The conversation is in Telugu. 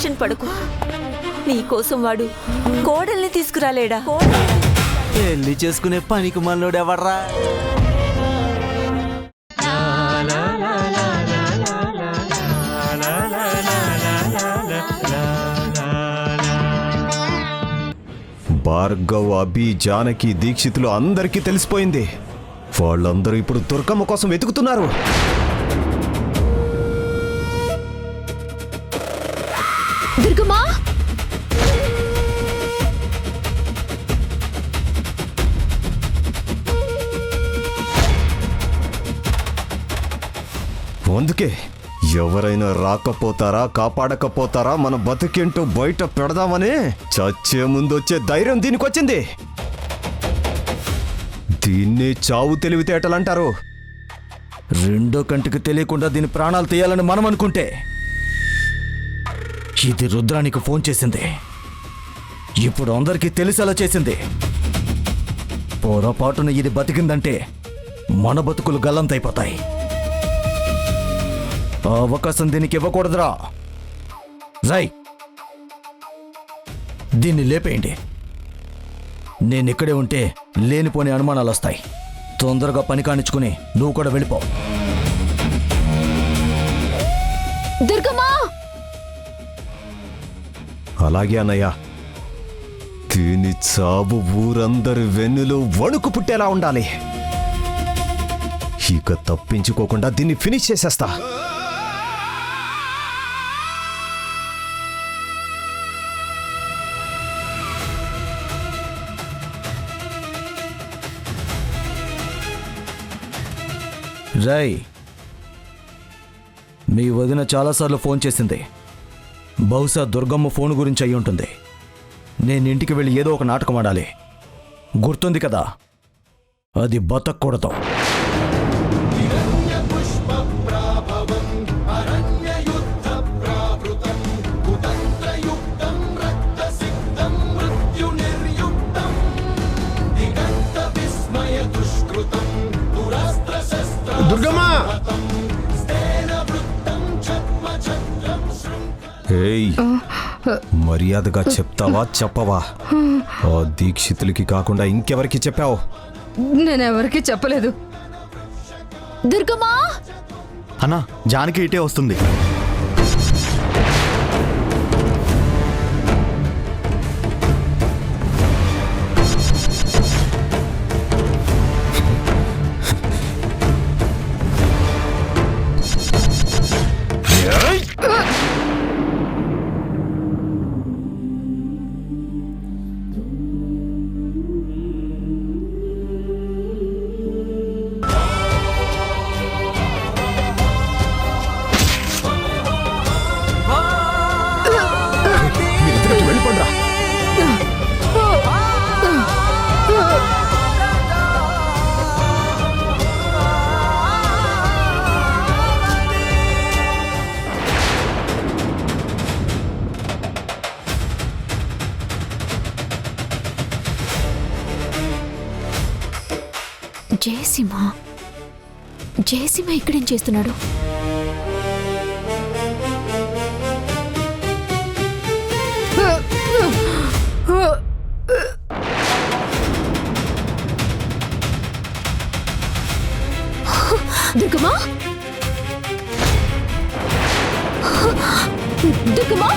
టెన్షన్ పడకు. నీకోసం వాడు కోడల్ని తీసుకురాలేడా? పెళ్లి చేసుకునే పనికి మనలోడు ఎవర్రా? భార్గవ్, అభి, జానకి, దీక్షితులు అందరికీ తెలిసిపోయింది. వాళ్ళందరూ ఇప్పుడు దుర్గమ్మ కోసం వెతుకుతున్నారు. దుర్గమ్మా, అందుకే ఎవరైనా రాకపోతారా, కాపాడకపోతారా, మన బతుకేంటో బయట పెడదామని చచ్చే ముందు వచ్చే ధైర్యం దీనికొచ్చింది. దీన్నే చావు తెలివితేటలంటారు. రెండో కంటికి తెలియకుండా దీని ప్రాణాలు తీయాలని మనం అనుకుంటే, ఇది రుద్రానికి ఫోన్ చేసింది. ఇప్పుడు అందరికీ తెలిసేలా చేసింది. పొరపాటున ఇది బతికిందంటే మన బతుకులు గల్లంతైపోతాయి. ఆ అవకాశం దీనికి ఇవ్వకూడదురా. రై, దీన్ని లేపేయండి. నేనిక్కడే ఉంటే లేనిపోని అనుమానాలు వస్తాయి. తొందరగా పని కానిచ్చుకుని నువ్వు కూడా వెళ్ళిపో. దుర్గమ్మా! అలాగే అన్నయ్య. దీని చావు ఊరందరి వెన్నులో వణుకు పుట్టేలా ఉండాలి. ఇక తప్పించుకోకుండా దీన్ని ఫినిష్ చేసేస్తా. రై, మీ వదిన చాలాసార్లు ఫోన్ చేసింది. బహుశా దుర్గమ్మ ఫోన్ గురించి అయి ఉంటుంది. నేను ఇంటికి వెళ్ళి ఏదో ఒక నాటకం ఆడాలి. గుర్తుంది కదా, అది బతకూడదు. దుర్గమ్మా! ఏయ్, మర్యాదగా చెప్తావా చెప్పవా? ఆ దీక్షితులకి కాకుండా ఇంకెవరికి చెప్పావు? నేనెవరికి చెప్పలేదు. దుర్గమ్మా! అన్నా, జానకి ఇటే వస్తుంది. జయసింహ ఇక్కడేం చేస్తున్నాడు? దుర్గమ్మా! దుర్గమ్మా!